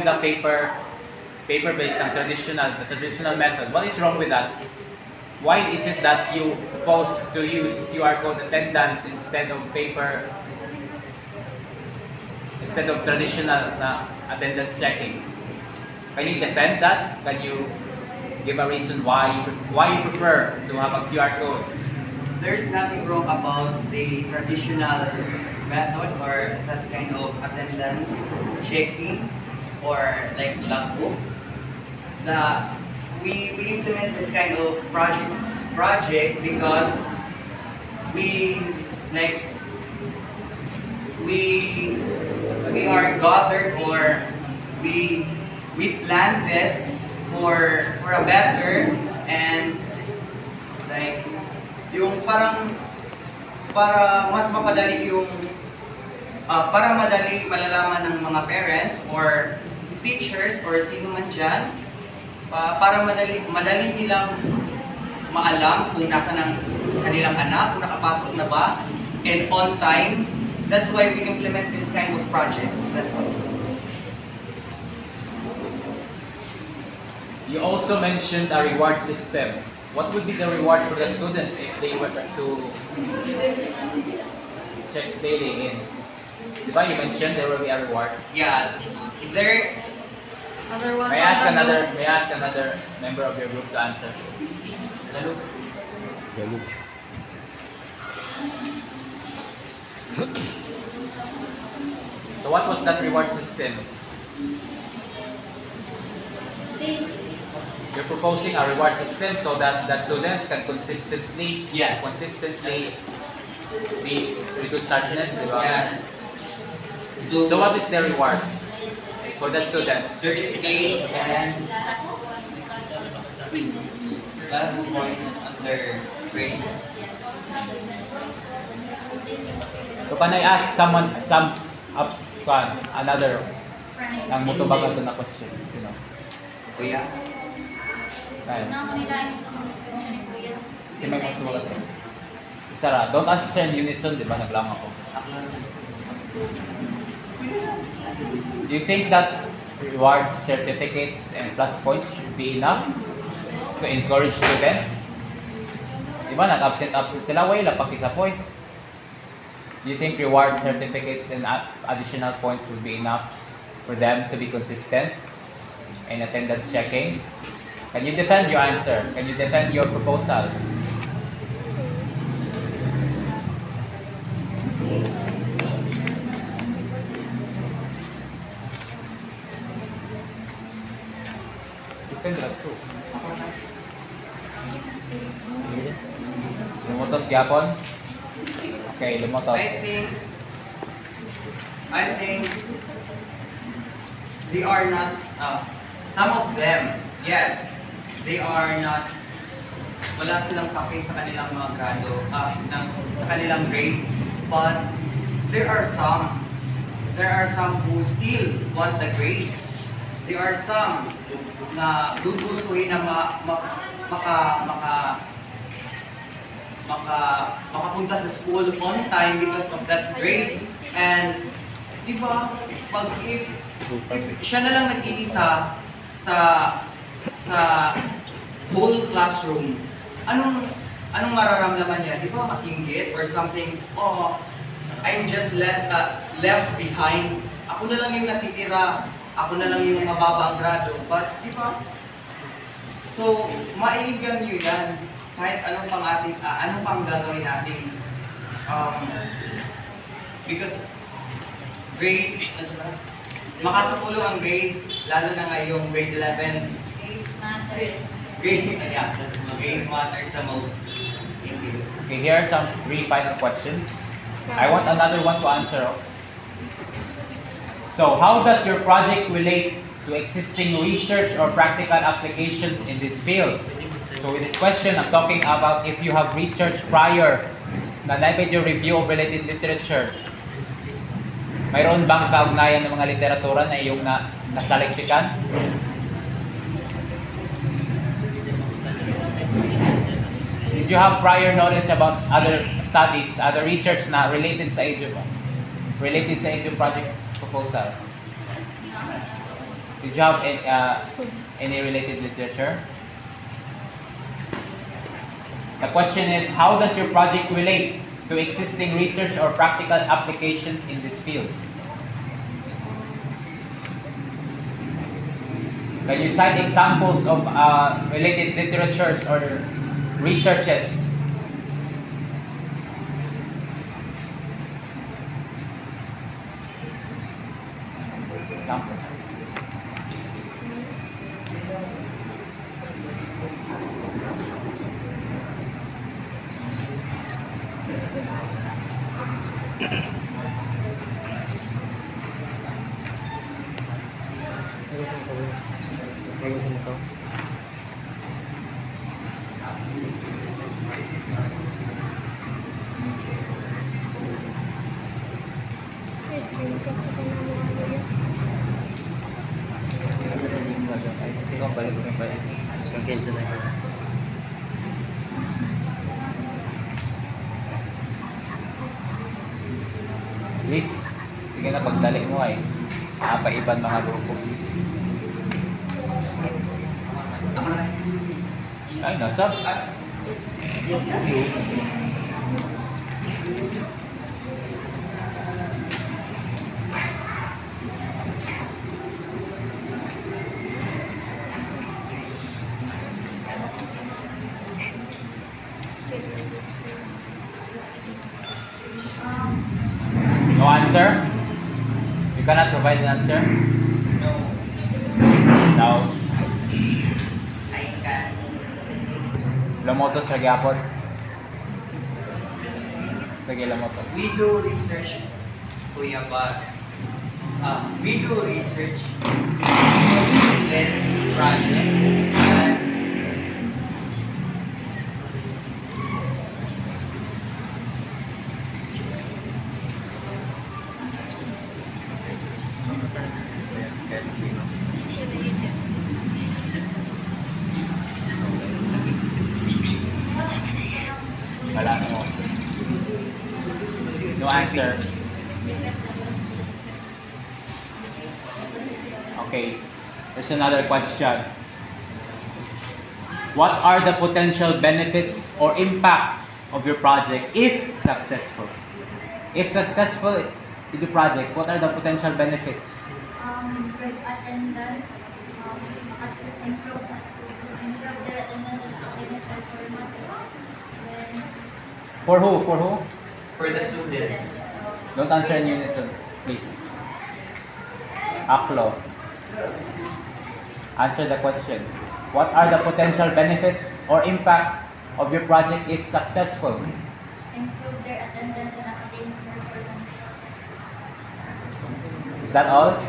with a paper-based and the traditional method. What is wrong with that? Why is it that you propose to use QR code attendance instead of traditional attendance checking? Can you defend that? Can you give a reason why you prefer to have a QR code? There's nothing wrong about the traditional method or that kind of attendance checking or like logbooks. We implement this kind of project because we like we are gathered or we plan this for a better and like yung parang para mas mapadali yung para madali malalaman ng mga parents or teachers or sino man dyan para madali nilang maalam kung nasa ng kanilang anak, kung nakapasok na ba and on time. That's why we implement this kind of project. That's all. You also mentioned a reward system. What would be the reward for the students if they were to check daily in? Diba you mentioned there will be a reward? Yeah, there. May I ask another member of your group to answer? Salud. So what was that reward system? You're proposing a reward system so that the students can consistently be good tardiness, diba? Yes. So what is the reward for the students? Certificates and plus points under grades. So can I ask another ang mutubagan to na question? You know? Kuya? Kaya. Si may magsulat. Sara, don't answer in unison, di ba? Naglang ako. Do you think that reward certificates and plus points should be enough to encourage students? Di ba? Nag-absent sila, wala pakita points. Do you think reward certificates and additional points would be enough for them to be consistent in attendance checking? Can you defend your answer? Can you defend your proposal? Defend that too. Lumutos gyapon? Okay, lumutos. I think they are not some of them, yes, they are not wala silang pake sa kanilang mga grado sa kanilang grades, but there are some who still want the grades. There are some na gugustuhin na makapunta sa school on time because of that grade. And di ba, if siya na lang nag-iisa sa whole classroom, anong mararamdaman niya? Di ba mainggit or something? Oh, I'm just left behind. Ako na lang yung natitira. Ako na lang yung mababa ang grado. But di ba? So, maiigan niyo yan. Kahit anong pang gagawin natin. Because grades, makatutulong ang grades, lalo na ngayong grade 11. Grades matter. Grade matters the most. Thank you. Okay, here are some 3 final questions. I want another one to answer. So, how does your project relate to existing research or practical applications in this field? So with this question, I'm talking about if you have research prior na na-video review of related literature. Mayroon bang kaugnayan ng mga literatura na iyong nasa lexikan? Did you have prior knowledge about other studies, other research na related sa iyong project proposal? Did you have any related literature? The question is, how does your project relate to existing research or practical applications in this field? Can you cite examples of related literatures or researches? Example. Please, sige na pagdali mo ay napaiban mga grupo. Ay, nasa? No answer? You cannot provide an answer? No. No. I can. Lomotos sa gyapon. Sige, lomotos. We do research, Kuya, but we do research in this project. And Wala mo. No answer. Okay. There's another question. What are the potential benefits or impacts of your project if successful? If successful in the project, what are the potential benefits? Good attendance, improve their attendance and academic performance. Then, For who? For who? for the students, Don't answer in unison, please. Aklo. Answer the question. What are the potential benefits or impacts of your project if successful? improve their attendance and academic performance. Is that all?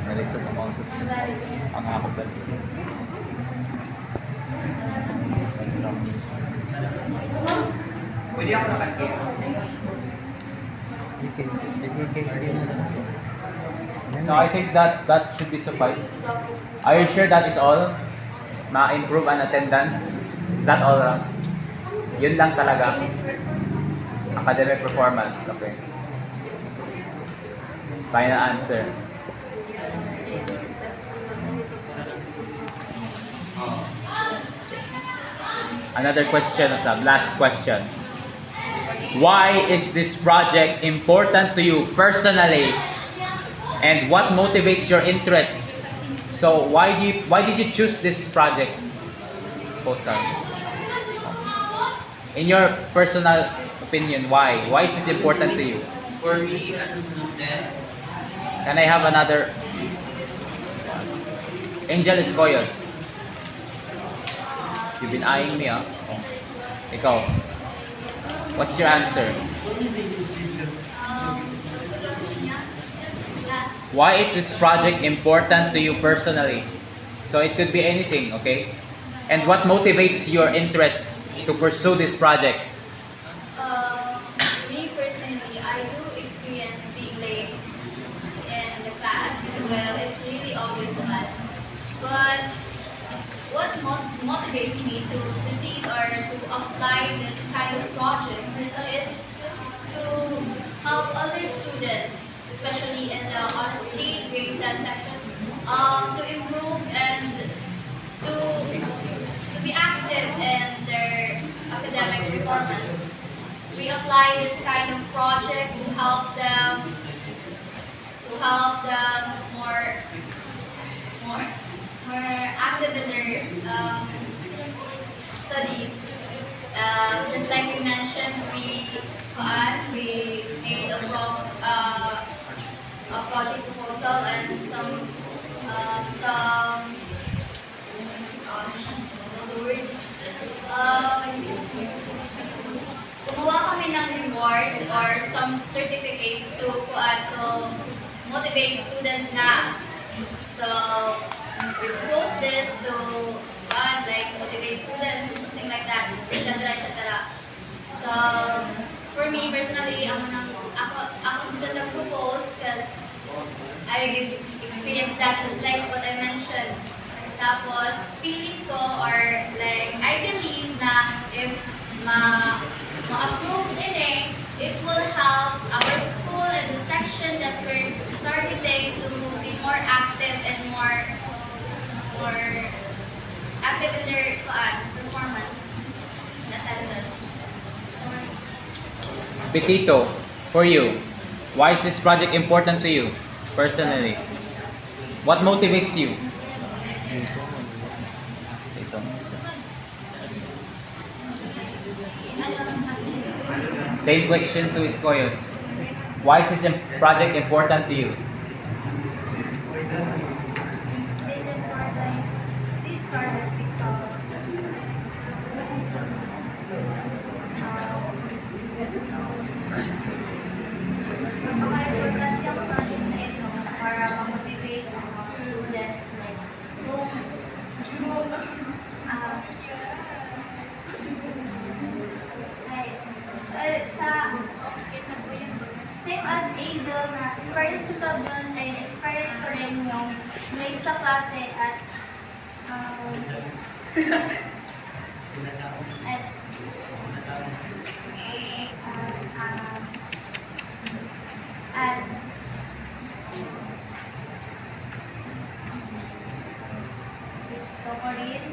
Nalisod ang mga ang ako ba? pwede ako nakakita. No, I think that should be suffice. Are you sure that is all? Ma-improve an attendance? Is that all? Yun lang talaga. Academic performance. Okay. Final answer. Another question, last question. Why is this project important to you personally? And what motivates your interests? So why did you choose this project, Postal? In your personal opinion, why? Why is this important to you? For me as a student, Can I have another? Angel Escoyos. You've been eyeing me, ah. Oh. Ikaw. What's your answer? Just last Why is this project important to you personally? So it could be anything, okay? And what motivates your interests to pursue this project? Me personally, I do experience being late in the class. Well, it's really obvious naman. But what motivates me to proceed or to apply this kind of project is to help other students, especially in the honesty grade 10 section, to improve and to be active in their academic performance. We apply this kind of project to help them more more active in their studies. Just like we mentioned, we made a project proposal and some word. Kumuha kami ng reward or some certificates to motivate students na. So, we post this to like motivate students and something like that, etc. etc. So, for me personally, ako susunod nag-propose because I experienced that just like what I mentioned. Tapos, feeling ko or like, I believe na if ma-approve din it will help our school and the section that we're targeting to be more active and more active in their performance and attendance. Petito, for you, why is this project important to you personally? What motivates you? Okay, so, same question to Iskoyos. Why is this project important to you? This project because napaka-important yung project na ito para ma-motivate ang students like kung same as Angel na experience ko sa doon ay experience ko rin yung late sa klase at at at gusto ko rin